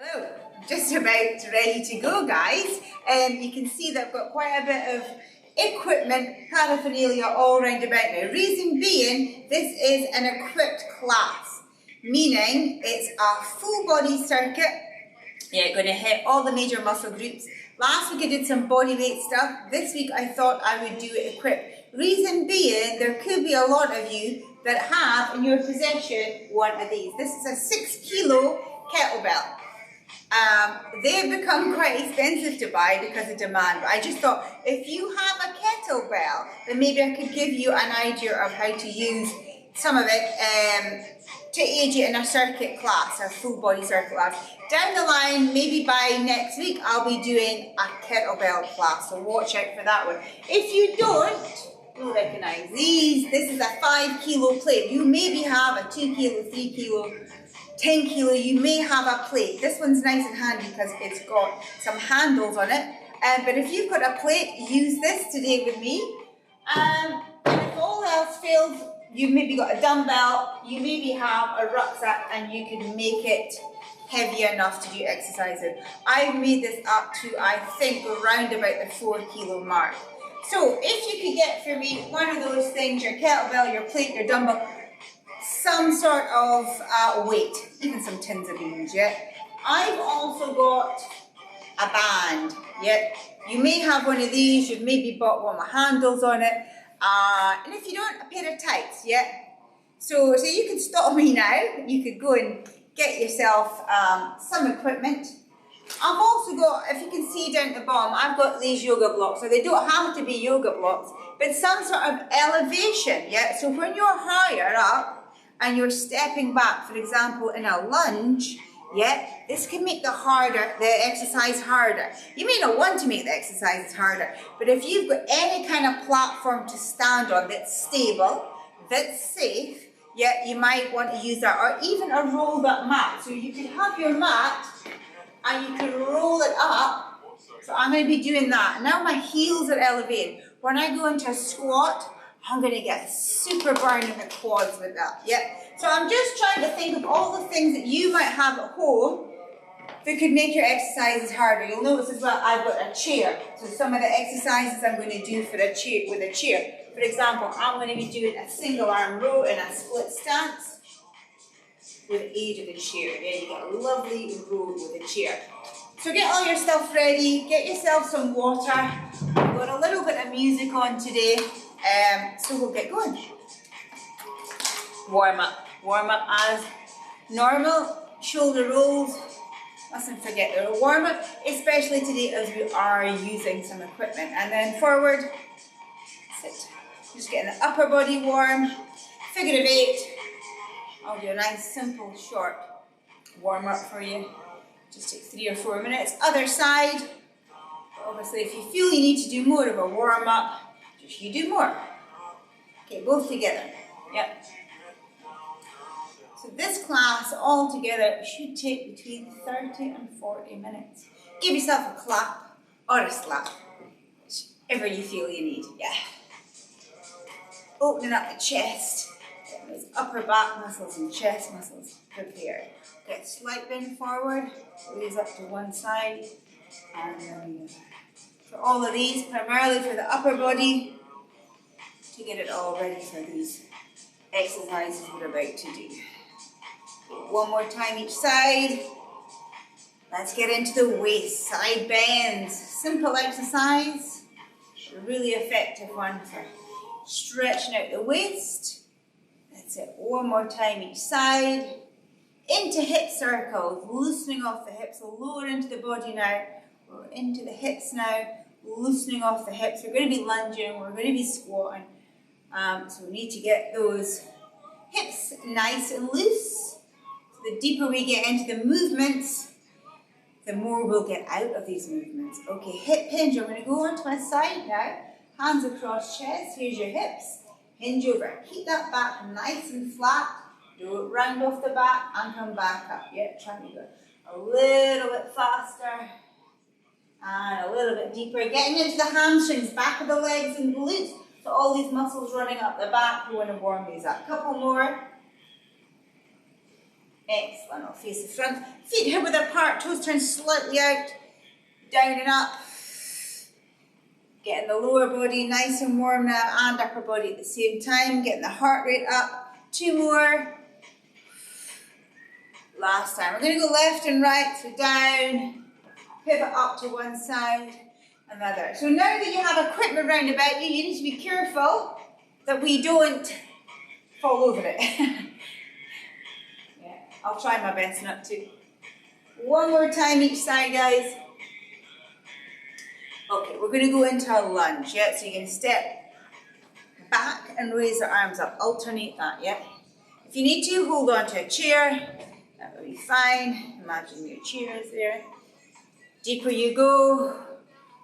Hello, just about ready to go, guys. You can see that I've got quite a bit of equipment, paraphernalia all round about me. Reason being, this is an equipped class, meaning it's a full body circuit. Yeah, going to hit all the major muscle groups. Last week I did some body weight stuff. This week I thought I would do it equipped. Reason being, there could be a lot of you that have in your possession one of these. This is a 6 kilo kettlebell. They've become quite expensive to buy because of demand, but I just thought if you have a kettlebell, then maybe I could give you an idea of how to use some of it to aid you in a circuit class, a full body circuit class. Down the line, maybe by next week, I'll be doing a kettlebell class, so watch out for that one. If you you'll recognise these. This is a 5 kilo plate. You maybe have a 2 kilo, 3 kilo, 10 kilo, you may have a plate. This one's nice and handy because it's got some handles on it. But if you've got a plate, use this today with me. And if all else fails, you've maybe got a dumbbell, you maybe have a rucksack, and you can make it heavy enough to do exercises. I've made this up to, I think, around about the 4 kilo mark. So if you could get for me one of those things, your kettlebell, your plate, your dumbbell, some sort of weight, even some tins of beans, yeah. I've also got a band, yeah. You may have one of these, you've maybe bought one with handles on it, and if you don't, a pair of tights, yeah. So you could stop me now, you could go and get yourself some equipment. I've also got, if you can see down at the bottom, I've got these yoga blocks. So they don't have to be yoga blocks, but some sort of elevation, yeah. So when you're higher up, and you're stepping back, for example, in a lunge, yeah, this can make the exercise harder. You may not want to make the exercises harder, but if you've got any kind of platform to stand on that's stable, that's safe, yeah, you might want to use that, or even a rolled up mat. So you can have your mat, and you can roll it up. So I'm going to be doing that. Now my heels are elevated. When I go into a squat, I'm going to get super burn in the quads with that, yeah? So I'm just trying to think of all the things that you might have at home that could make your exercises harder. You'll notice as well, I've got a chair. So some of the exercises I'm going to do with a chair. For example, I'm going to be doing a single arm row in a split stance with aid of the chair. Yeah, you get a lovely row with a chair. So get all your stuff ready, get yourself some water. I've got a little bit of music on today. So we'll get going. Warm up as normal, shoulder rolls, mustn't forget the warm up, especially today as we are using some equipment. And then forward, sit, just getting the upper body warm, figure of 8. I'll do a nice simple short warm up for you, just take 3 or 4 minutes. Other side, obviously if you feel you need to do more of a warm up, you do more. Okay, both together. Yep. So this class all together should take between 30 and 40 minutes. Give yourself a clap or a slap, whichever you feel you need. Yeah. Opening up the chest. Get those upper back muscles and chest muscles prepared. Get slight bend forward, raise up to one side, and then so all of these primarily for the upper body, to get it all ready for these exercises we're about to do. One more time each side. Let's get into the waist, side bends. Simple exercise, a really effective one for stretching out the waist. That's it, one more time each side. Into hip circles, loosening off the hips, lower into the body now. We're into the hips now, loosening off the hips. We're going to be lunging, we're going to be squatting. So we need to get those hips nice and loose. So the deeper we get into the movements, the more we'll get out of these movements. Okay, hip hinge. I'm going to go onto my side now. Hands across chest. Here's your hips. Hinge over. Keep that back nice and flat. Do it round off the back and come back up. Yep, try to go a little bit faster. And a little bit deeper. Getting into the hamstrings, back of the legs and glutes. So all these muscles running up the back, we want to warm these up. A couple more. Excellent. I'll face the front. Feet hip width apart, toes turned slightly out, down and up. Getting the lower body nice and warm now and upper body at the same time. Getting the heart rate up. 2 more. Last time. We're going to go left and right, so down, pivot up to one side, another. So now that you have equipment round about you, you need to be careful that we don't fall over it. Yeah, I'll try my best not to. One more time each side, guys. Okay, we're going to go into a lunge, yeah? So you're going to step back and raise the arms up. Alternate that, yeah? If you need to, hold on to a chair. That will be fine. Imagine your chair is there. Deeper you go,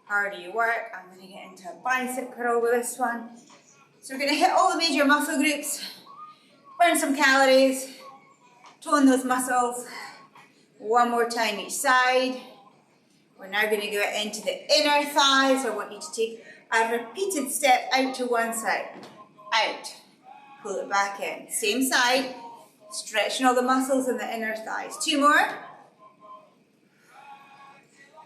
harder you work. I'm going to get into a bicep curl with this one. So we're going to hit all the major muscle groups, burn some calories, tone those muscles. One more time each side. We're now going to go into the inner thighs. I want you to take a repeated step out to one side. Out. Pull it back in. Same side. Stretching all the muscles in the inner thighs. 2 more.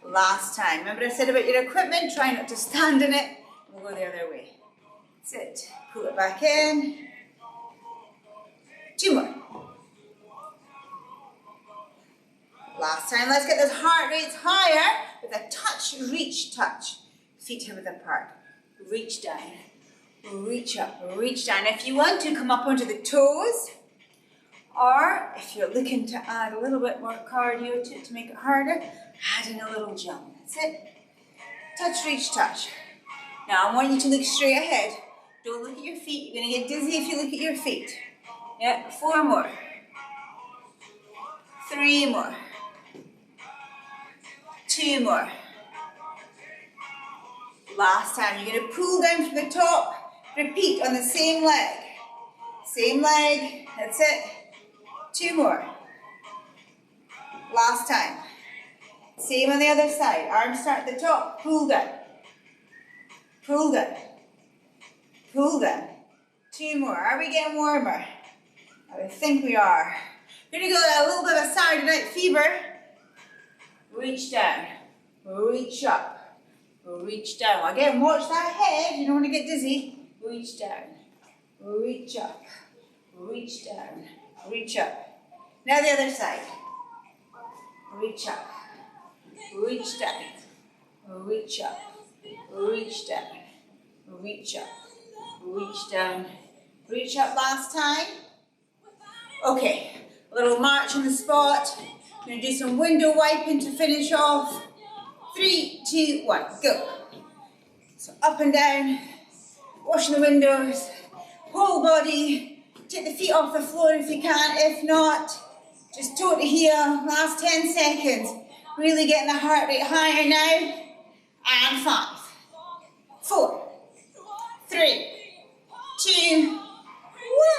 Last time. Remember I said about your equipment? Try not to stand in it. We'll go the other way. That's it. Pull it back in. 2 more. Last time. Let's get those heart rates higher with a touch, reach, touch. Feet hip width apart. Reach down. Reach up. Reach down. If you want to, come up onto the toes. Or if you're looking to add a little bit more cardio to it to make it harder, add in a little jump. That's it. Touch, reach, touch. Now I want you to look straight ahead. Don't look at your feet. You're going to get dizzy if you look at your feet. Yeah, 4 more. 3 more. 2 more. Last time. You're going to pull down from the top. Repeat on the same leg. Same leg. That's it. 2 more. Last time. Same on the other side. Arms start at the top. Pull down. Pull down. Pull down. 2 more. Are we getting warmer? I think we are. We're going to go a little bit of Saturday Night Fever. Reach down. Reach up. Reach down. Again, watch that head. You don't want to get dizzy. Reach down. Reach up. Reach down. Reach up. Now the other side. Reach up. Reach down. Reach up. Reach down. Reach up. Reach down. Reach up last time. Okay. A little march on the spot. I'm going to do some window wiping to finish off. 3, 2, 1, go. So up and down. Washing the windows. Whole body. Take the feet off the floor if you can. If not, just toe to heel. Last 10 seconds. Really getting the heart rate higher now. And 5, 4, 3, 2,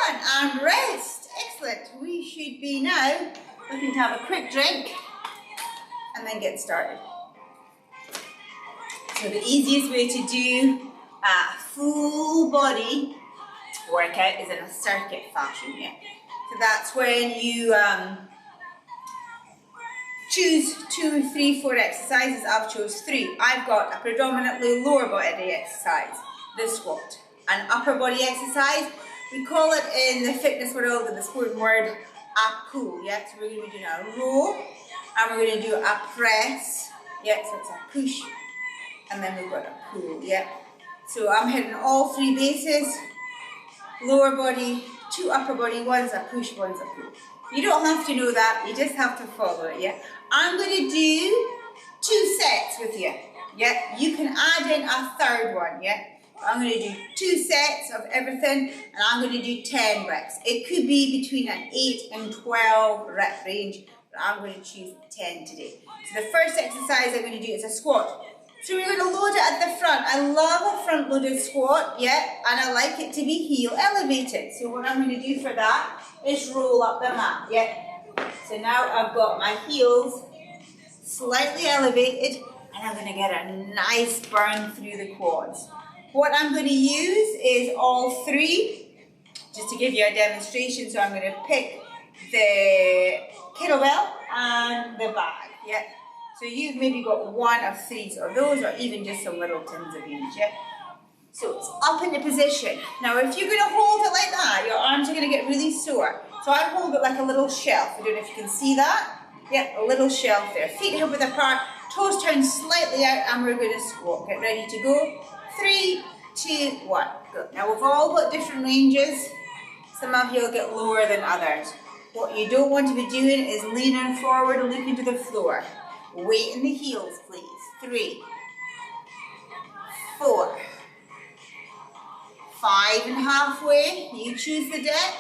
1. And rest. Excellent. We should be now looking to have a quick drink and then get started. So the easiest way to do a full body workout is in a circuit fashion, yeah. So that's when you choose 2, 3, 4 exercises. I've chose 3. I've got a predominantly lower body exercise, the squat. An upper body exercise, we call it in the fitness world, in the sporting word, a pull, yeah. So we're going to be doing a row, and we're going to do a press, yeah. So it's a push, and then we've got a pull, yeah. So I'm hitting all 3 bases. Lower body, 2 upper body, 1's a push, 1's a pull. You don't have to know that, you just have to follow it, yeah? I'm going to do 2 sets with you, yeah? You can add in a 3rd one, yeah? I'm going to do 2 sets of everything, and I'm going to do 10 reps. It could be between an 8 and 12 rep range, but I'm going to choose 10 today. So the first exercise I'm going to do is a squat. So we're going to load it at the front. I love a front-loaded squat, yeah, and I like it to be heel elevated. So what I'm going to do for that is roll up the mat, yeah. So now I've got my heels slightly elevated, and I'm going to get a nice burn through the quads. What I'm going to use is all 3, just to give you a demonstration. So I'm going to pick the kettlebell and the bag, yeah? So you've maybe got one of three of those, or even just some little tins of each, yeah? So it's up into position. Now if you're going to hold it like that, your arms are going to get really sore. So I hold it like a little shelf. I don't know if you can see that. Yep, a little shelf there. Feet hip width apart, toes turned slightly out, and we're going to squat. Get ready to go. 3, 2, 1, go. Now we've all got different ranges. Some of you will get lower than others. What you don't want to be doing is leaning forward and looking to the floor. Weight in the heels, please. 3, 4, 5 and halfway. You choose the depth.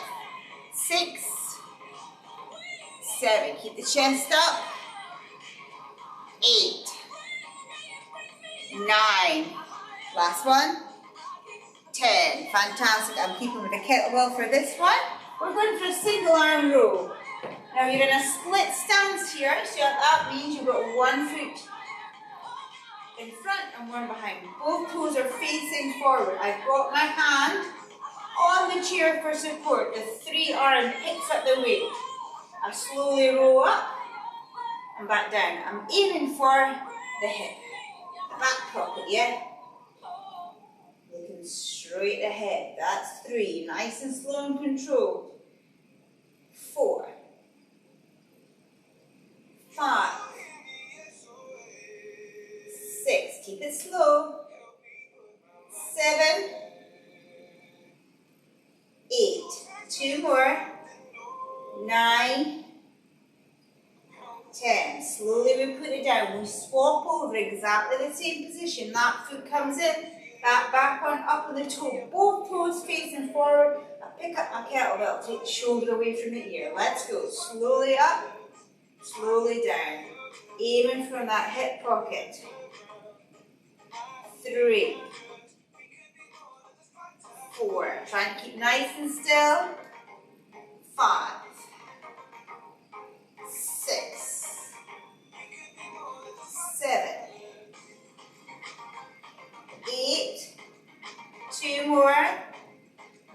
6, 7. Keep the chest up. 8, 9. Last one. 10. Fantastic. I'm keeping with the kettlebell for this one. We're going for a single arm row. Now you're in a split stance here, so that means you've got one foot in front and one behind. Both toes are facing forward. I've got my hand on the chair for support. The 3 arm picks up the weight. I slowly roll up and back down. I'm aiming for the hip, the back pocket, yeah? Looking straight ahead. That's 3. Nice and slow and controlled. 4, 5, 6. Keep it slow. 7, 8. 2 more. 9, 10. Slowly we put it down. We swap over exactly the same position. That foot comes in, that back one up on the toe. Both toes facing forward. I pick up my kettlebell, take the shoulder away from the ear. Let's go. Slowly up, slowly down. Aiming from that hip pocket. 3, 4. Try and keep nice and still. 5, 6, 7, 8, 2 more,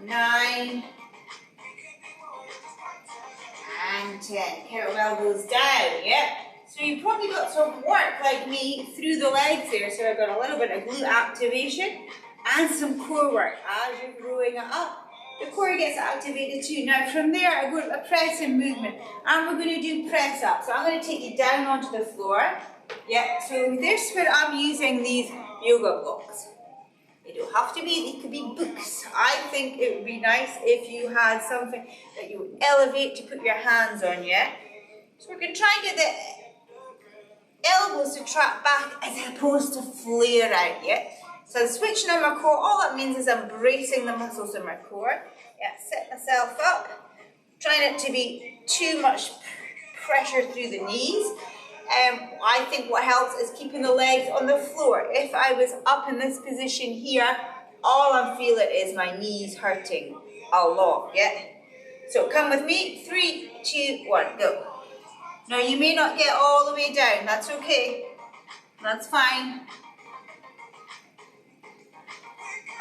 9, and 10. Kettlebell goes down, yep. So you probably got some work like me through the legs there, so I've got a little bit of glute activation and some core work as you're rowing it up. The core gets activated too. Now from there I go to a pressing movement and we're going to do press up. So I'm going to take you down onto the floor. Yeah, so this is where I'm using these yoga blocks. They don't have to be, they could be books. I think it would be nice if you had something that you would elevate to put your hands on, yeah? So we're going to try and get the elbows to track back as opposed to flare out, yeah? So I'm switching on my core. All that means is I'm bracing the muscles in my core. Yeah, set myself up. Trying not to be too much pressure through the knees. I think what helps is keeping the legs on the floor. If I was up in this position here, all I'm feeling is my knees hurting a lot, yeah? So come with me. 3, 2, 1, go. Now you may not get all the way down. That's okay. That's fine.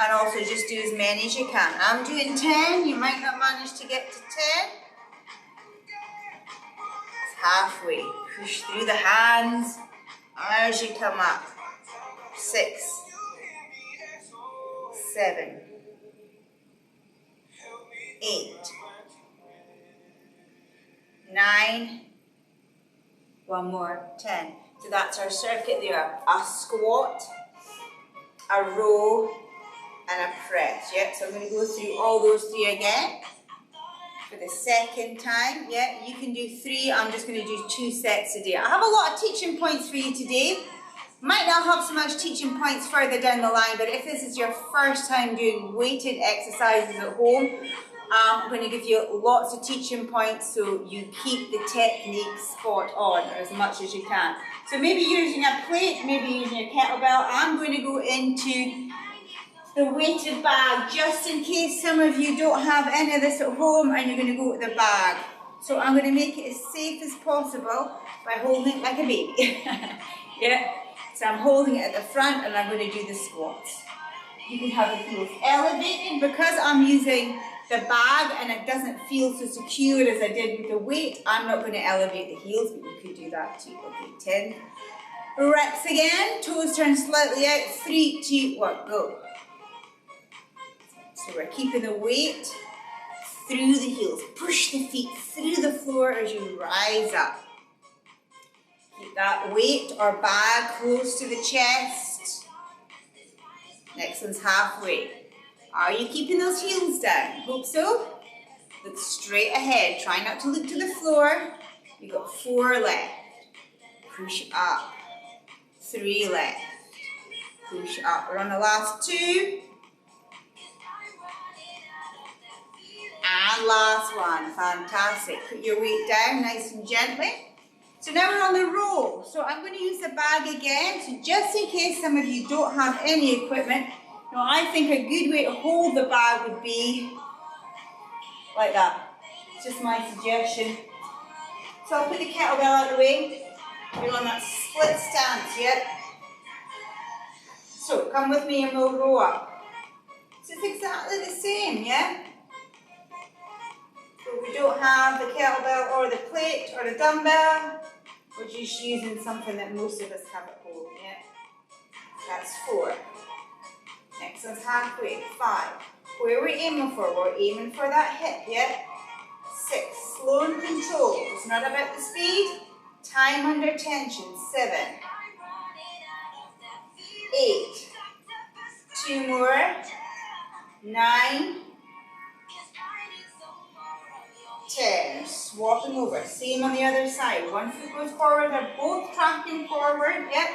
And also just do as many as you can. I'm doing 10, you might not manage to get to 10. It's halfway. Push through the hands as you come up. 6, 7, 8, 9, one more, 10. So that's our circuit there. A squat, a row, and a press, yeah? So I'm going to go through all those 3 again for the second time, yeah? You can do 3, I'm just going to do 2 sets a day. I have a lot of teaching points for you today. Might not have so much teaching points further down the line, but if this is your first time doing weighted exercises at home, I'm going to give you lots of teaching points so you keep the technique spot on as much as you can. So maybe using a plate, maybe using a kettlebell. I'm going to go into the weighted bag, just in case some of you don't have any of this at home and you're going to go with the bag. So I'm going to make it as safe as possible by holding it like a baby. Yeah. So I'm holding it at the front and I'm going to do the squats. You can have the heels elevated because I'm using the bag and it doesn't feel so secure as I did with the weight, I'm not going to elevate the heels, but you could do that too. Okay, 10 reps again. Toes turn slightly out. 3, 2, 1, go. So we're keeping the weight through the heels. Push the feet through the floor as you rise up. Keep that weight or bag close to the chest. Next one's halfway. Are you keeping those heels down? Hope so. Look straight ahead. Try not to look to the floor. You've got 4 left. Push up. 3 left. Push up. We're on the last 2. And last one. Fantastic. Put your weight down nice and gently. So now we're on the row. So I'm going to use the bag again. So just in case some of you don't have any equipment, I think a good way to hold the bag would be like that. It's just my suggestion. So I'll put the kettlebell out of the way. You're on that split stance, yeah? So come with me and we'll row up. So it's exactly the same, yeah? So we don't have the kettlebell or the plate or the dumbbell. We're just using something that most of us have at home, yeah? That's 4. Next one's halfway. 5. Where are we aiming for? We're aiming for that hip, yeah? 6. Slow and controlled. It's not about the speed. Time under tension. 7. 8. 2 more. 9. 10. Swapping over. Same on the other side. One foot goes forward. They're both tracking forward. Yep.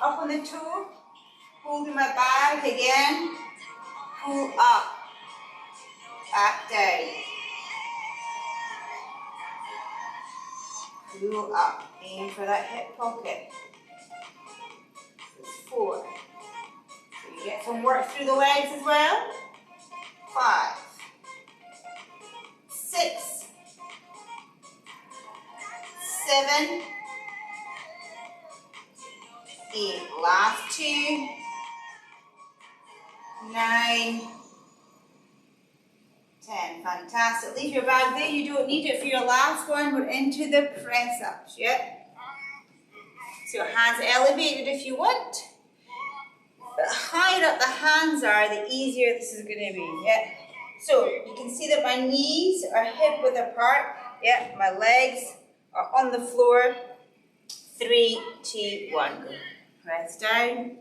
Up on the toe. Holding my bag again. Pull up. Back down. Pull up. Aim for that hip pocket. This is 4. So you get some work through the legs as well. 5. 6. 7. 8. Last 2. 9. 10. Fantastic. Leave your bag there. You don't need it for your last one. We're into the press ups. Yep. So hands elevated if you want. But the higher up the hands are, the easier this is going to be. Yep. So you can see that my knees are hip width apart. Yep. My legs are on the floor. 3, 2, 1. Go. Press down.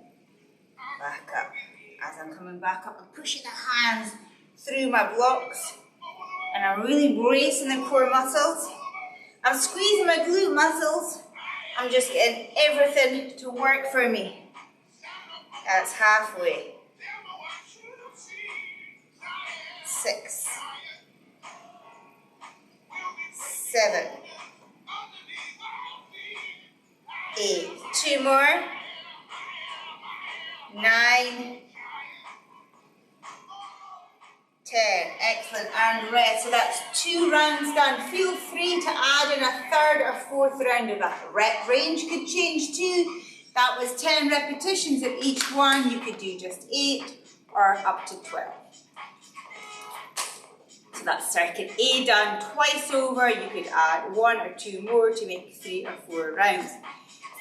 Back up. As I'm coming back up, I'm pushing the hands through my blocks. And I'm really bracing the core muscles. I'm squeezing my glute muscles. I'm just getting everything to work for me. That's halfway. 6. 7. 8. 2 more. 9. 10. Excellent. And rest. So that's 2 rounds done. Feel free to add in a 3rd or 4th round of that. Rep range could change too. That was 10 repetitions of each one. You could do just 8 or up to 12. So that's circuit A done twice over. You could add 1 or 2 more to make 3 or 4 rounds.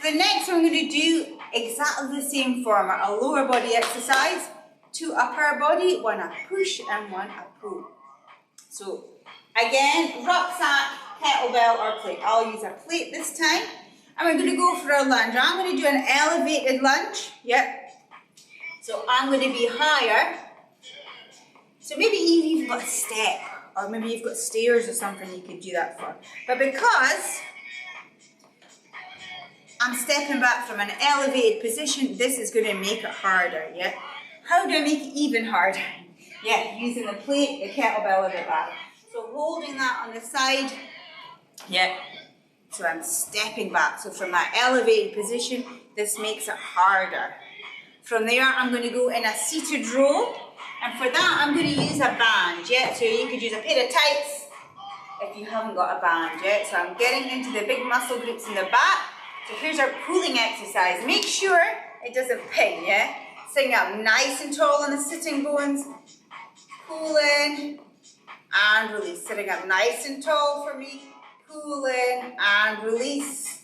So the next one I'm going to do exactly the same format. A lower body exercise. 2 upper body, 1 a push and 1 a pull. So again, rucksack, kettlebell or plate. I'll use a plate this time. And we're going to go for a lunge. I'm going to do an elevated lunge. Yep. So I'm going to be higher. So maybe you've got a step or maybe you've got stairs or something you could do that for. But because I'm stepping back from an elevated position, this is going to make it harder. Yeah. How do I make it even harder? Yeah, using the plate, the kettlebell, a bit back. So holding that on the side. Yeah. So I'm stepping back. So from that elevated position, this makes it harder. From there, I'm going to go in a seated row. And for that, I'm going to use a band. Yeah. So you could use a pair of tights if you haven't got a band. Yeah. So I'm getting into the big muscle groups in the back. So here's our pulling exercise. Make sure it doesn't pin. Yeah. Sitting up nice and tall on the sitting bones. Pull in and release. Sitting up nice and tall for me. Pull in and release.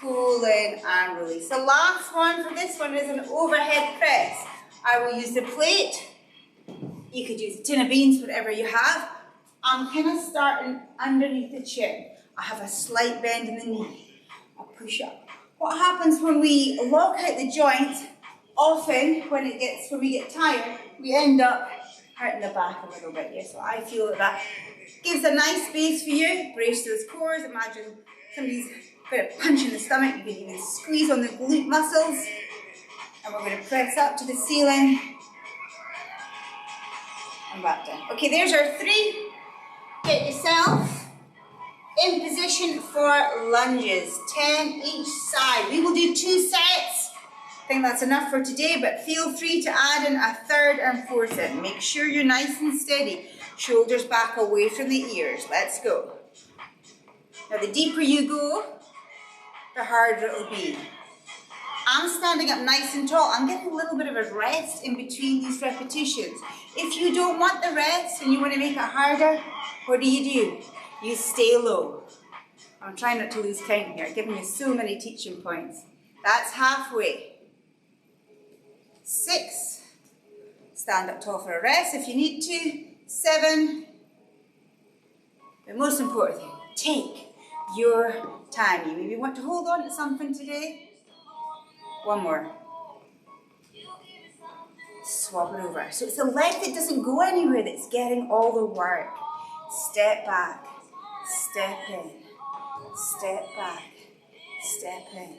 Pull in and release. The last one for this one is an overhead press. I will use the plate. You could use a tin of beans, whatever you have. I'm kind of starting underneath the chin. I have a slight bend in the knee. I'll push up. What happens when we lock out the joint, often when we get tired, we end up hurting the back a little bit. Yeah, so I feel that gives a nice space for you. Brace those cores. Imagine somebody's got a punch in the stomach. You can even squeeze on the glute muscles. And we're going to press up to the ceiling. And back down. Okay, there's our 3. Get yourself in position for lunges. 10 each side. We will do 2 sets. I think that's enough for today, but feel free to add in a 3rd and 4th set. Make sure you're nice and steady. Shoulders back away from the ears. Let's go. Now the deeper you go, the harder it'll be. I'm standing up nice and tall. I'm getting a little bit of a rest in between these repetitions. If you don't want the rest and you want to make it harder, what do? You stay low. I'm trying not to lose count here, giving you so many teaching points. That's halfway. 6. Stand up tall for a rest if you need to. 7. The most important thing, take your time. You maybe want to hold on to something today. 1 more. Swap it over. So it's the leg that doesn't go anywhere that's getting all the work. Step back, step in, step back, step in.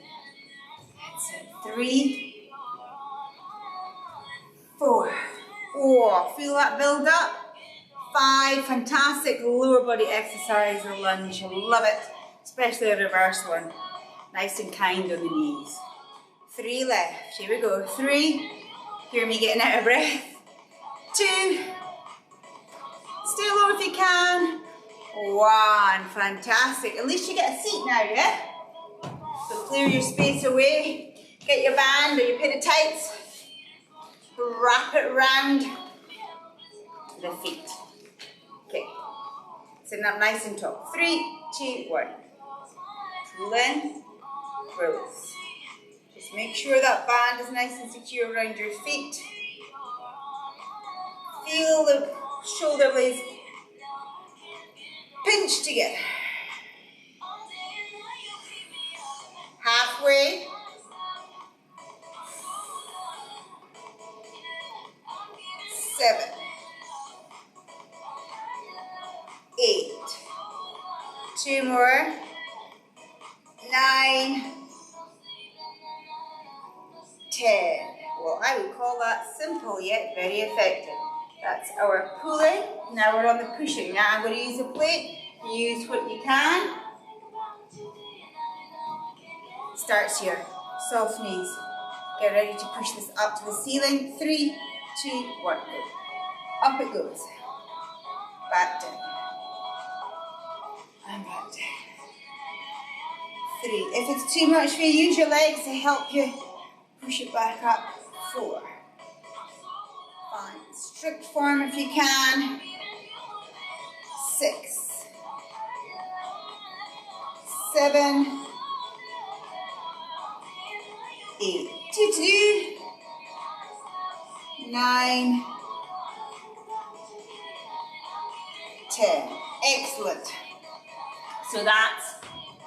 That's it. 3, 4. Oh, feel that build up? 5, fantastic lower body exercise, the lunge. I love it, especially a reverse one. Nice and kind on the knees. 3 left. Here we go. 3. Hear me getting out of breath. 2. Stay low if you can. 1. Fantastic. At least you get a seat now, yeah? So clear your space away. Get your band or your pin of tights. Wrap it around the feet. Okay. Sitting up nice and tall. 3, 2, 1. Pull in. Release. Just make sure that band is nice and secure around your feet. Feel the shoulder blades pinch together. Halfway. 7. 8. 2 more. 9. 10. Well, I would call that simple yet very effective. That's our pulling. Now we're on the pushing. Now I'm going to use a plate. Use what you can. Starts here. Soft knees. Get ready to push this up to the ceiling. 3, 2, 1. Go. Up it goes. Back down. And back down. 3. If it's too much for you, use your legs to help you push it back up. 4. 5. Strict form if you can. 6. 7. 8. 2, 9. 10. Excellent. So that's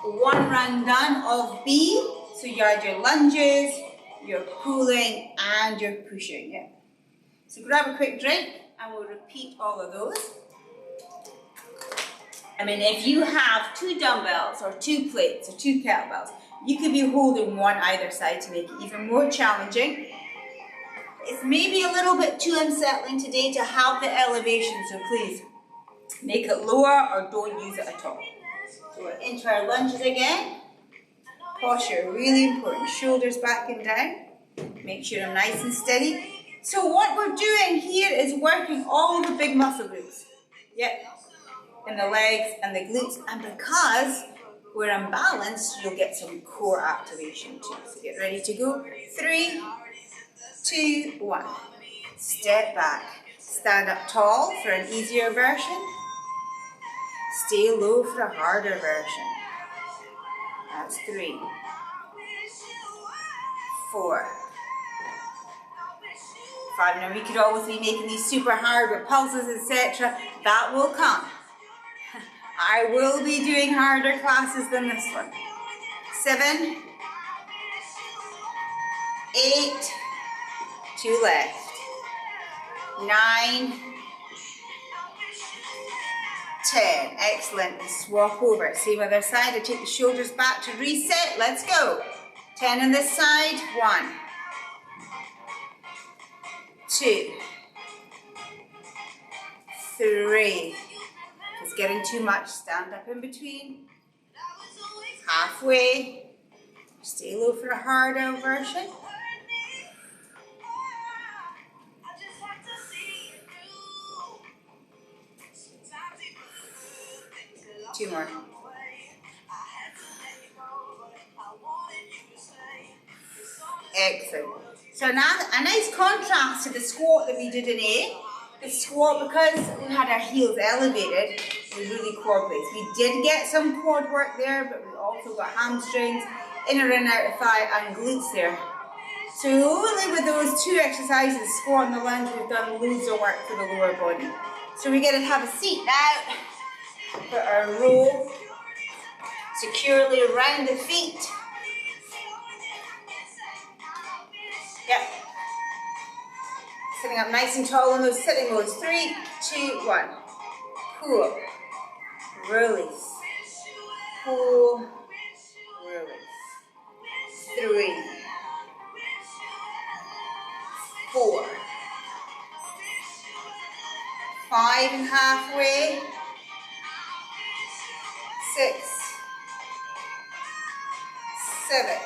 1 round done of B. So you had your lunges, your pulling, and your pushing. Yeah. So grab a quick drink and we'll repeat all of those. I mean, if you have 2 dumbbells or 2 plates or 2 kettlebells, you could be holding one either side to make it even more challenging. It's maybe a little bit too unsettling today to have the elevation, so please make it lower or don't use it at all. So we're into our lunges again. Posture, really important. Shoulders back and down. Make sure I'm nice and steady. So what we're doing here is working all the big muscle groups. Yep. In the legs and the glutes. And because we're unbalanced, you'll get some core activation too. So get ready to go. 3, 2, 1. Step back. Stand up tall for an easier version. Stay low for a harder version. That's 3, 4, 5. Now we could always be making these super hard with pulses, etc. That will come. I will be doing harder classes than this one. 7, 8, 2 left. 9, 10. Excellent. Swap over. Same other side. I take the shoulders back to reset. Let's go. 10 on this side. 1, 2, 3. It's getting too much. Stand up in between. Halfway. Stay low for a harder version. 2 more. Excellent. So now a nice contrast to the squat that we did in A. The squat, because we had our heels elevated, was really quad based. We did get some quad work there, but we also got hamstrings, inner and outer thigh, and glutes there. So only with those 2 exercises, squat and the lunge, we've done loads of work for the lower body. So we get to have a seat now. Put our roll securely around the feet. Yep. Sitting up nice and tall in those sitting modes. 3, 2, 1. Pull. Release. Pull. Release. 3, 4, 5 and halfway. 6, 7,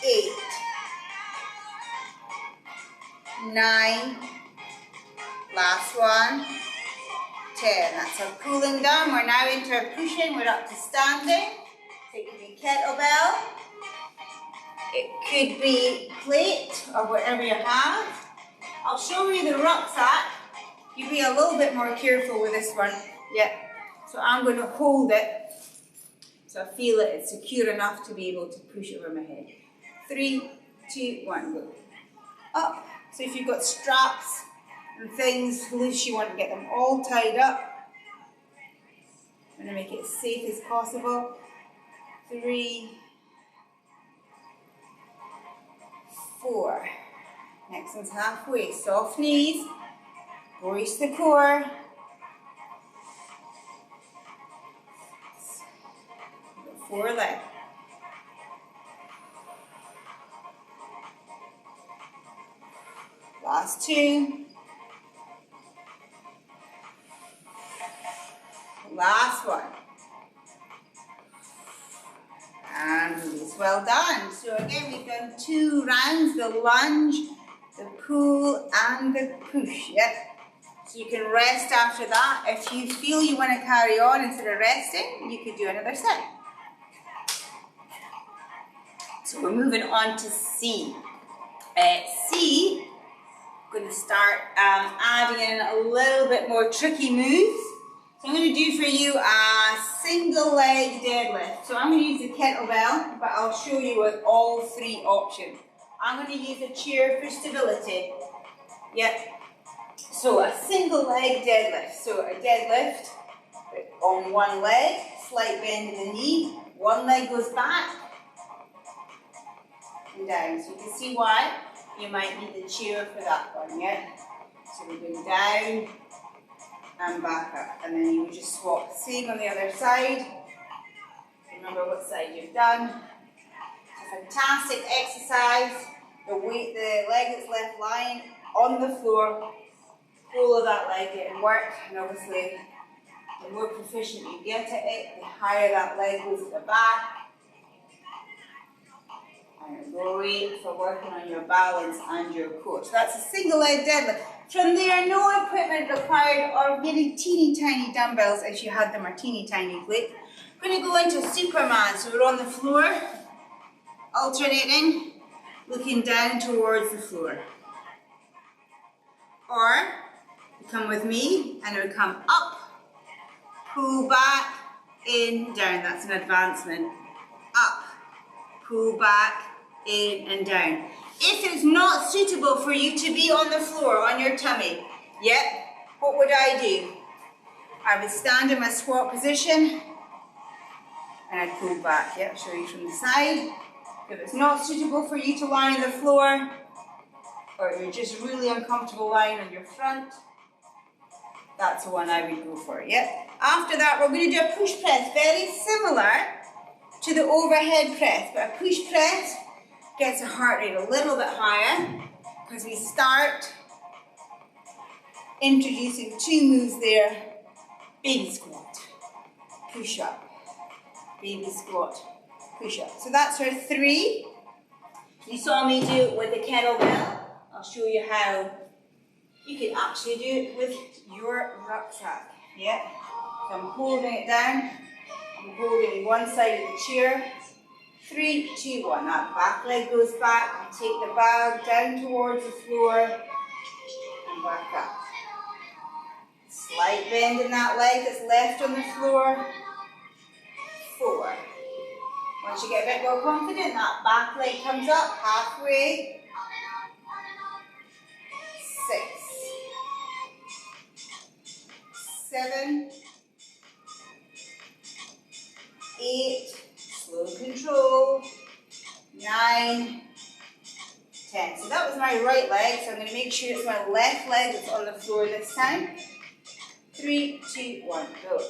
8, 9, last one, 10. That's our cooling down. We're now into our pushing. We're up to standing. Taking the kettlebell. It could be plate or whatever you have. I'll show you the rucksack. You be a little bit more careful with this one. Yeah. So I'm going to hold it so I feel it. It's secure enough to be able to push over my head. 3, 2, 1, go. Up. So if you've got straps and things loose, you want to get them all tied up. I'm going to make it as safe as possible. 3, 4. Next one's halfway. Soft knees. Brace the core. 4 left. Last 2. Last one. And release. Well done. So again, we've done 2 rounds, the lunge, the pull, and the push. Yep. So you can rest after that. If you feel you want to carry on instead of resting, you could do another set. So we're moving on to C. C, I'm going to start adding in a little bit more tricky moves. So I'm going to do for you a single leg deadlift. So I'm going to use the kettlebell, but I'll show you with all 3 options. I'm going to use a chair for stability. Yep. So a single leg deadlift. So a deadlift on one leg, slight bend in the knee, one leg goes back and down. So you can see why you might need the chair for that one, yeah? So we're going down and back up. And then you would just swap. Same on the other side. Remember what side you've done. It's a fantastic exercise. The weight, the leg that's left lying on the floor, whole of that leg getting work, and obviously the more proficient you get at it, the higher that leg goes at the back. And great for working on your balance and your core. So that's a single leg deadlift. From there, no equipment required or really teeny tiny dumbbells if you had them, or teeny tiny plates. We're going to go into Superman. So we're on the floor, alternating, looking down towards the floor. Or you come with me and it would come up, pull back, in, down. That's an advancement. Up, pull back, in and down. If it's not suitable for you to be on the floor, on your tummy, yep, what would I do? I would stand in my squat position and I'd pull back. Yep, show you from the side. If it's not suitable for you to lie on the floor, or you're just really uncomfortable lying on your front, that's the one I would go for, yep. After that, we're going to do a push press, very similar to the overhead press, but a push press gets the heart rate a little bit higher because we start introducing two moves there. Baby squat, push up, baby squat, push up. So that's our 3. You saw me do it with the kettlebell. I'll show you how you can actually do it with your rucksack. Yeah. So I'm holding it down. I'm holding one side of the chair. 3, 2, 1. That back leg goes back. I take the bag down towards the floor and back up. Slight bend in that leg that's left on the floor. 4. Once you get a bit more confident, that back leg comes up halfway. 6, 7, 8, slow control, 9, 10. So that was my right leg, so I'm going to make sure it's my left leg that's on the floor this time. 3, 2, 1, go.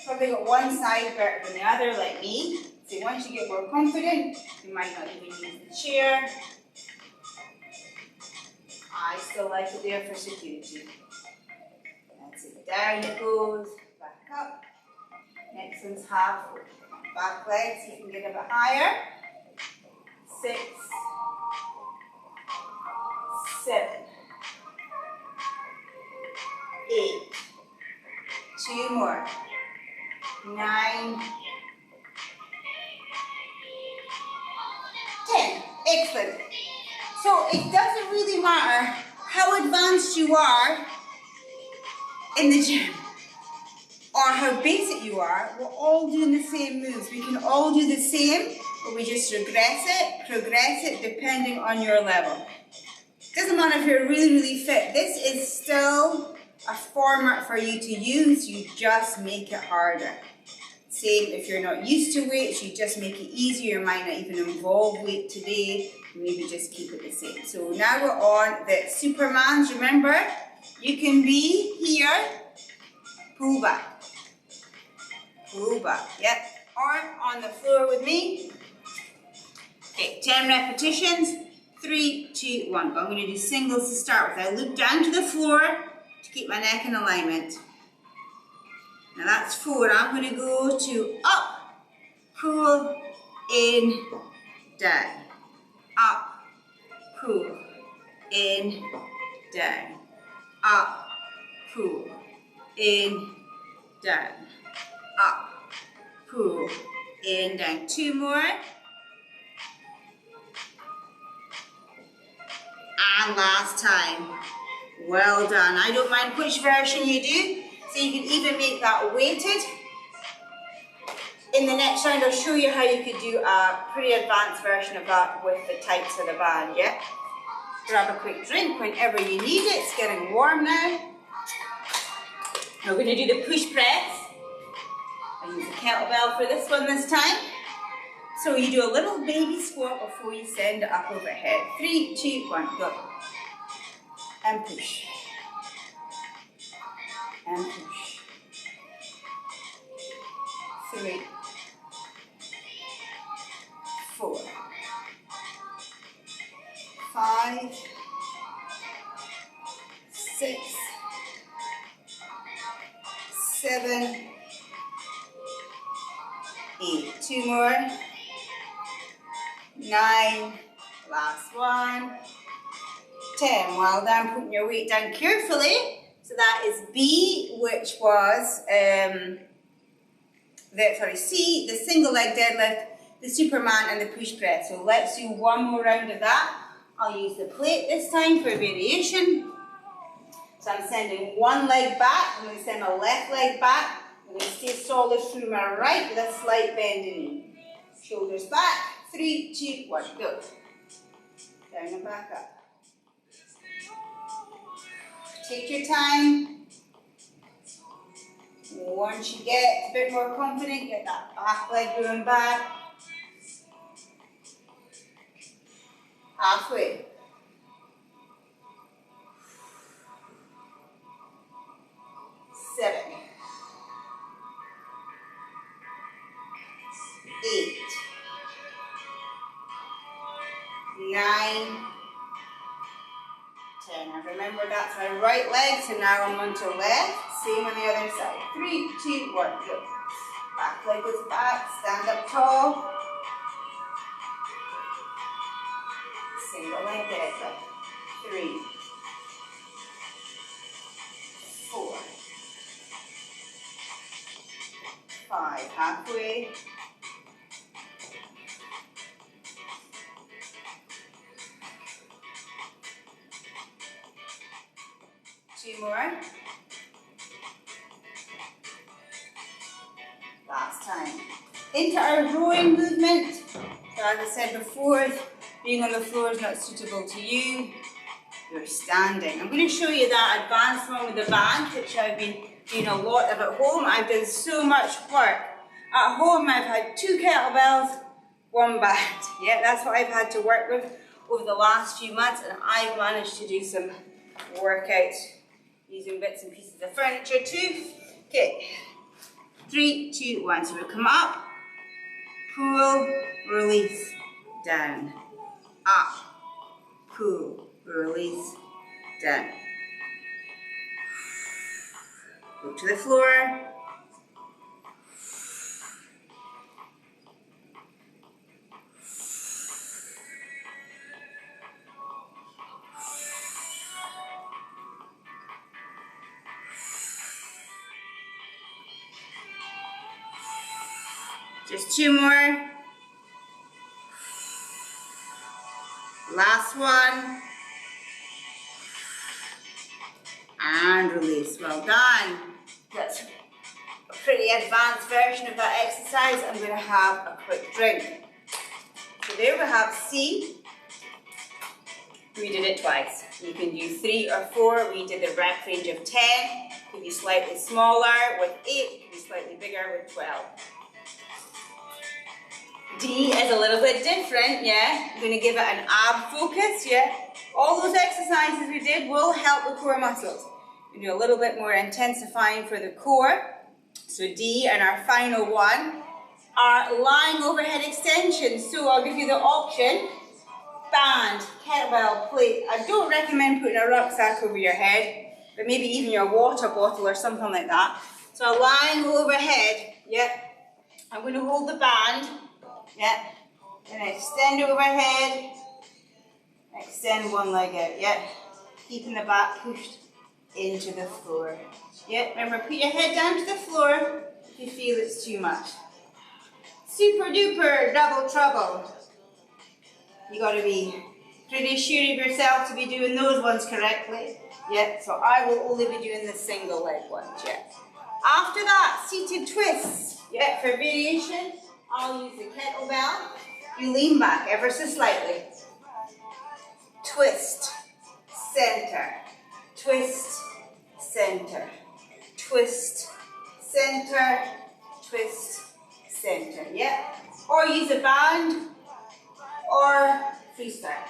Probably got one side better than the other, like me. So once you get more confident, you might not even use the chair. I still like it there for security. That's it. Down it goes, back up. Next one's half back leg, so you can get a bit higher. 6, 7, 8. 2 more. 9, 10. Excellent. So it doesn't really matter how advanced you are in the gym or how basic you are, we're all doing the same moves. We can all do the same, but we just progress it depending on your level. Doesn't matter if you're really, really fit. This is still a format for you to use, you just make it harder. Same if you're not used to weights, you just make it easier. You might not even involve weight today, maybe just keep it the same. So now we're on the Supermans. Remember, you can be here, pull back, yep, or on the floor with me. Okay, 10 repetitions, 3, 2, 1. But I'm going to do singles to start with. I look down to the floor to keep my neck in alignment. Now that's 4. I'm going to go to up, pull, in, down. Up, pull, in, down. Up, pull, in, down. Up, pull, in, down. 2 more. And last time. Well done. I don't mind which version you do. So you can even make that weighted. In the next round, I'll show you how you could do a pretty advanced version of that with the tights of the band, yeah? Grab a quick drink whenever you need it. It's getting warm now. We're going to do the push press. I use a kettlebell for this one this time. So you do a little baby squat before you send it up overhead. 3, 2, 1, go. And push. And push. 3, 4, 5, 6, 7, 8. 2 more. 9. Last one. 10. Well done, putting your weight down carefully. So that is B, which was C, the single leg deadlift, the Superman, and the push press. So let's do one more round of that. I'll use the plate this time for variation. So I'm sending one leg back, I'm going to send my left leg back, I'm going to stay solid through my right with a slight bend in knee. Shoulders back, 3, 2, 1, go. Down and back up. Take your time. Once you get a bit more confident, get that back leg going back. Halfway. 7, 8, 9, 10. And remember that's my right leg, so now I'm on to left. Same on the other side. 3, 2, 1, go. Back leg goes back, stand up tall. Single leg deadlift. 3, 4, 5, halfway. 2 more. Last time. Into our rowing movement. So as I said before, being on the floor is not suitable to you. You're standing. I'm going to show you that advanced one with the band, which I've been doing a lot of at home. I've done so much work. At home I've had 2 kettlebells, 1 band. Yeah, that's what I've had to work with over the last few months, and I've managed to do some workouts using bits and pieces of furniture too. Okay, 3, 2, 1. So we'll come up, pull, release, down, up, pull, release, down. Go to the floor. Just 2 more. Last one. And release. Well done. That's a pretty advanced version of that exercise. I'm going to have a quick drink. So there we have C. We did it twice. You can do 3 or 4. We did the rep range of 10. Could be slightly smaller with 8. Could be slightly bigger with 12. D is a little bit different, yeah. I'm going to give it an ab focus, yeah. All those exercises we did will help the core muscles. We do a little bit more intensifying for the core. So D and our final one are lying overhead extensions. So I'll give you the option, band, kettlebell, plate. I don't recommend putting a rucksack over your head, but maybe even your water bottle or something like that. So lying overhead, yeah. I'm going to hold the band. Yeah, and extend overhead, extend one leg out, yeah, keeping the back pushed into the floor. Yeah, remember, put your head down to the floor if you feel it's too much. Super duper double trouble. You got to be pretty sure of yourself to be doing those ones correctly. Yeah, so I will only be doing the single leg ones, yeah. After that, seated twists, yeah, for variation. I'll use the kettlebell. You lean back ever so slightly. Twist, center, twist, center, twist, center, twist, center. Yeah. Or use a band or freestyle.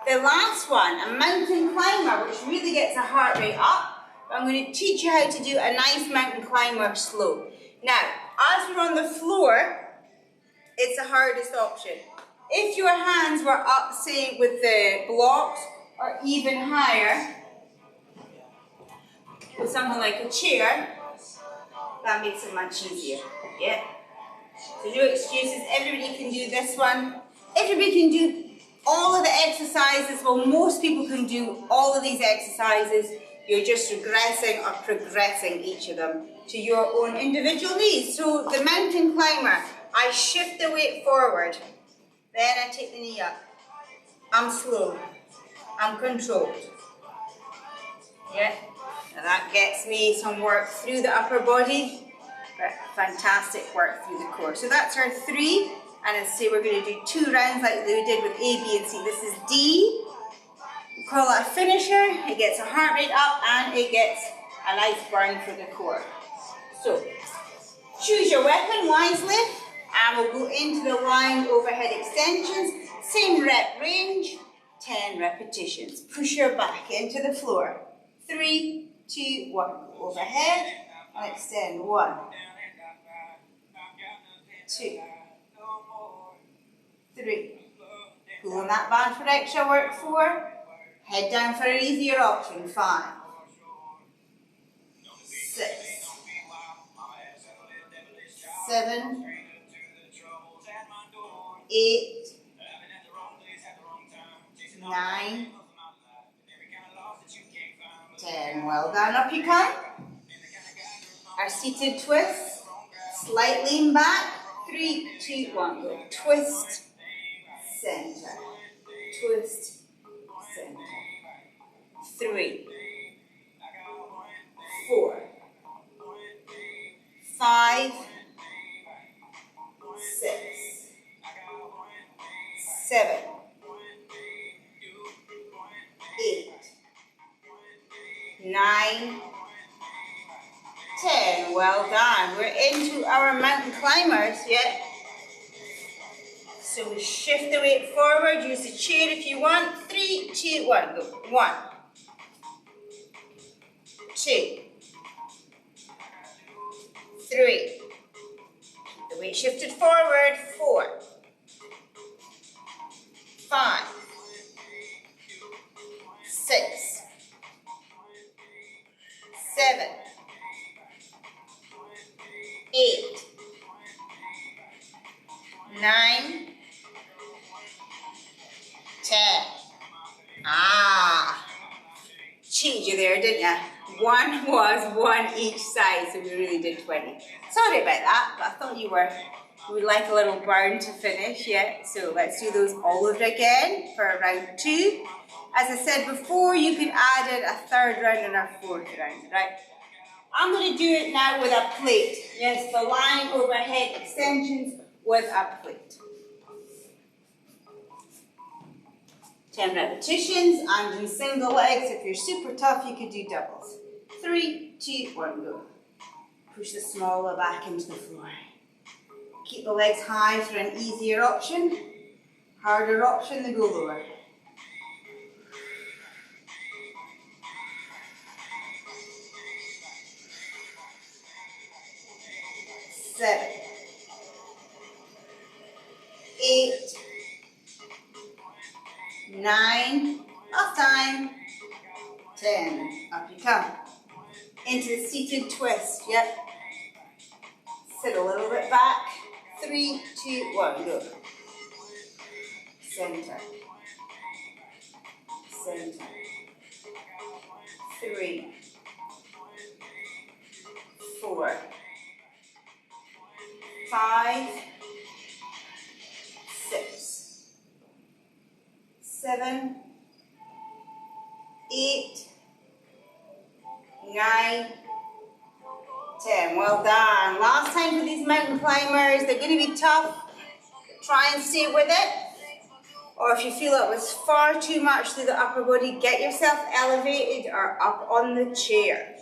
The last one, a mountain climber, which really gets a heart rate up. I'm going to teach you how to do a nice mountain climber slow. Now, as we're on the floor, it's the hardest option. If your hands were up, say, with the blocks, or even higher, with something like a chair, that makes it much easier. Yeah. So no excuses. Everybody can do this one. Everybody can do all of the exercises. Well, most people can do all of these exercises. You're just regressing or progressing each of them to your own individual needs. So the mountain climber, I shift the weight forward, then I take the knee up. I'm slow, I'm controlled. Yeah, Now that gets me some work through the upper body, but fantastic work through the core. So that's our 3, and as I say, we're going to do 2 rounds like we did with A, B, and C. This is D. We call that a finisher. It gets a heart rate up and it gets a nice burn for the core. So choose your weapon wisely, and we'll go into the lying overhead extensions. Same rep range, 10 repetitions. Push your back into the floor. 3, 2, 1. Overhead and extend. 1, 2, 3. Pull on that band for extra work. 4. Head down for an easier option. 5, 6, 7, 8, 9, 10. Well done. Up you come. Our seated twist. Slight lean back. 3, 2, 1. Go. Twist, center. Twist, center. 3, 4, 5, 6, 7, 8, 9, 10. Well done. We're into our mountain climbers, yeah? So we shift the weight forward, use the chair if you want. 3, 2, 1, go. 1, 2, 3. The weight shifted forward. 4, 5, 6, 7, 8, 9, 10. Cheated you there, didn't you? 1 was 1 each side, so we really did 20. Sorry about that, but I thought you would like a little burn to finish, yeah? So let's do those all over again for round 2. As I said before, you could add in a 3rd round and a 4th round, right? I'm going to do it now with a plate. Yes, the lying overhead extensions with a plate. 10 repetitions. I'm doing single legs. If you're super tough, you could do doubles. 3, 2, 1, go. Push the smaller back into the floor. Keep the legs high for an easier option. Harder option, they go lower. 7, 8, 9, last time, 10, up you come, into the seated twist, yep, sit a little bit back, 3, 2, 1, go, center, center, 3, 4, 5, 6, 7, 8, 9, 10. Well done. Last time for these mountain climbers. They're going to be tough. Try and stay with it. Or if you feel it was far too much through the upper body, get yourself elevated or up on the chair.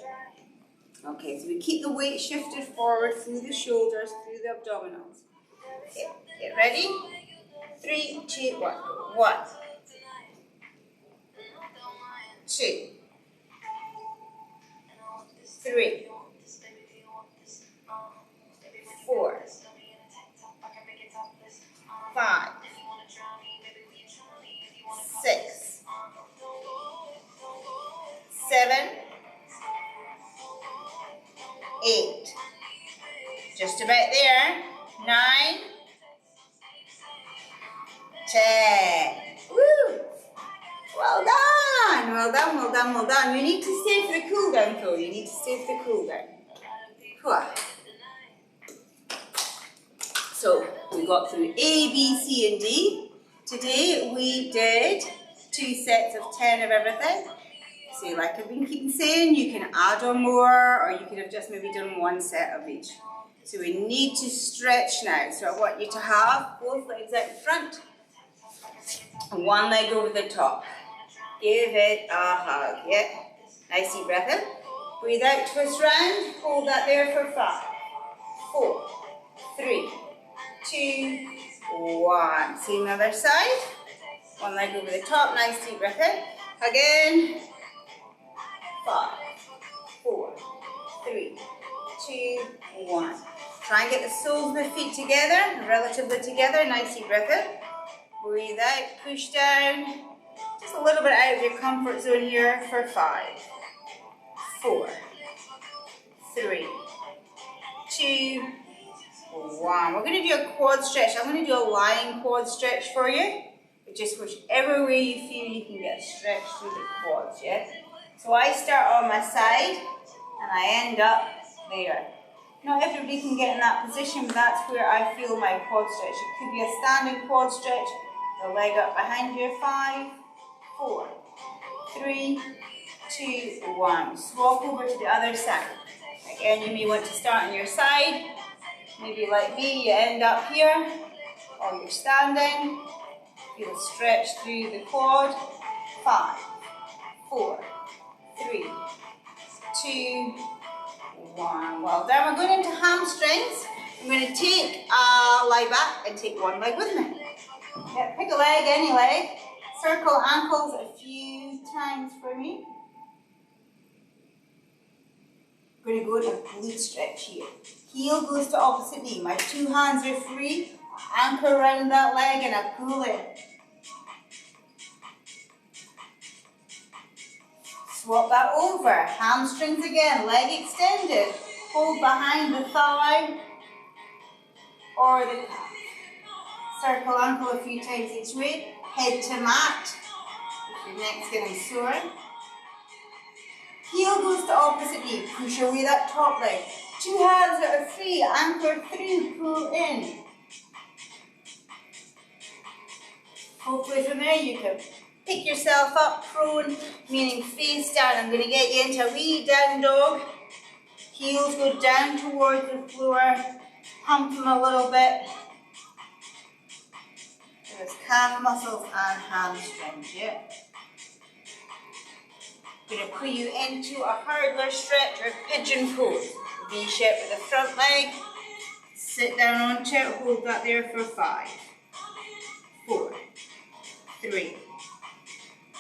Okay, so we keep the weight shifted forward through the shoulders, through the abdominals. Okay, get ready? 3, 2, 1. 1, 2, 3, 4, 5, 6, 7, 8. Just about there. 9, 10. Woo! Well done! Well done, well done, well done. You need to stay for the cool down, though. You need to stay for the cool down. So we got through A, B, C, and D. Today we did 2 sets of 10 of everything. So like I've been keeping saying, you can add on more, or you could have just maybe done one set of each. So we need to stretch now. So I want you to have both legs out in front and one leg over the top. Give it a hug, yeah. Nice deep breath in. Breathe out, twist round. Hold that there for 5, 4, 3, 2, 1. Same other side. One leg over the top, nice deep breath in. Again. 5, 4, 3, 2, 1. Try and get the soles of the feet together, relatively together. Nice deep breath in. Breathe out, push down. Just a little bit out of your comfort zone here for 5, 4, 3, 2, 1. We're going to do a quad stretch. I'm going to do a lying quad stretch for you. But just whichever way you feel you can get stretched through the quads, yeah? So I start on my side and I end up there. Not everybody can get in that position, but that's where I feel my quad stretch. It could be a standing quad stretch, the leg up behind you. 5, 4, 3, 2, 1. Swap over to the other side. Again, you may want to start on your side. Maybe like me, you end up here, or you're standing. Feel a stretch through the quad. 5, 4, 3, 2, 1. Well done. We're going into hamstrings. I'm going to take a lie back and take one leg with me. Yeah, pick a leg, any leg. Circle ankles a few times for me. I'm going to go to a glute stretch here. Heel goes to opposite knee. My 2 hands are free. Anchor around that leg and I pull in. Swap that over. Hamstrings again. Leg extended. Hold behind the thigh or the calf. Circle ankle a few times each way. Head to mat. If your neck's getting sore. Heel goes to opposite knee. Push away that top leg. 2 hands that are free. Anchor through. Pull in. Hopefully from there you can pick yourself up prone, meaning face down. I'm going to get you into a wee down dog. Heels go down towards the floor. Pump them a little bit. There's calf muscles and hamstrings, yeah. I'm going to put you into a hurdler stretch or pigeon pose. V-shape with the front leg. Sit down onto it. Hold that there for 5, 4, 3,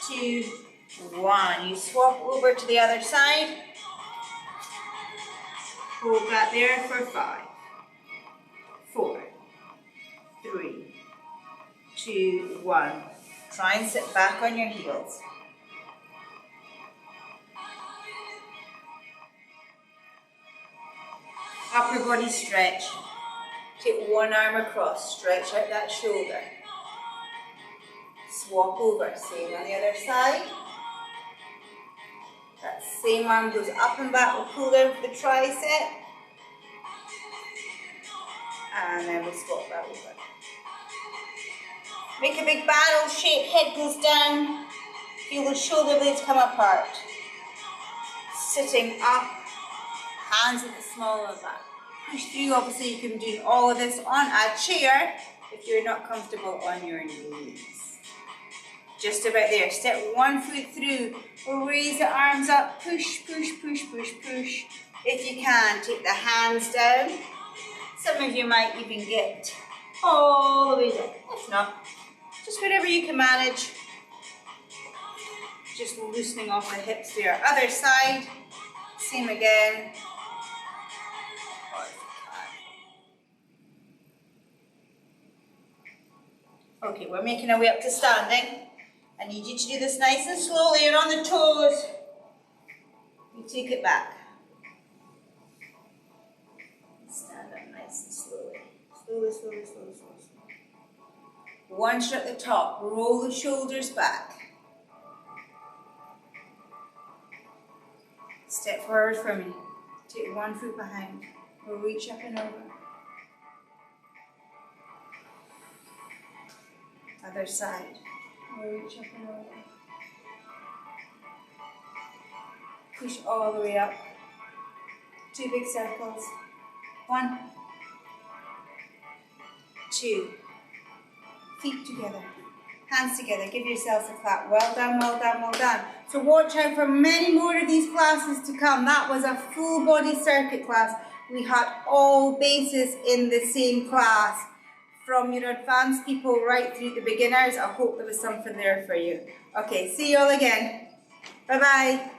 2, 1. You swap over to the other side. Hold that there for 5, 4, 3, 2, 1. Try and sit back on your heels. Upper body stretch. Take one arm across, stretch out that shoulder. Swap over, same on the other side. That same arm goes up and back, we'll pull down for the tricep. And then we swap that over. Make a big barrel shape, head goes down. Feel the shoulder blades come apart. Sitting up. Hands at the small of the back. Push through. Obviously, you can do all of this on a chair if you're not comfortable on your knees. Just about there. Step one foot through. We'll raise the arms up. Push, push, push, push, push. If you can, take the hands down. Some of you might even get all the way down. If not, just whatever you can manage. Just loosening off the hips there. Other side. Same again. Okay, we're making our way up to standing. I need you to do this nice and slowly. You're on the toes. You take it back. Stand up nice and slowly. Slowly, slowly, slowly, slowly. Once you're at the top, roll the shoulders back. Step forward for me. Take one foot behind. We'll reach up and over. Other side. We'll reach up and over. Push all the way up. 2 big circles. 1, 2. Feet together. Hands together. Give yourselves a clap. Well done, well done, well done. So watch out for many more of these classes to come. That was a full body circuit class. We had all bases in the same class. From your advanced people right through the beginners. I hope there was something there for you. Okay, see you all again. Bye-bye.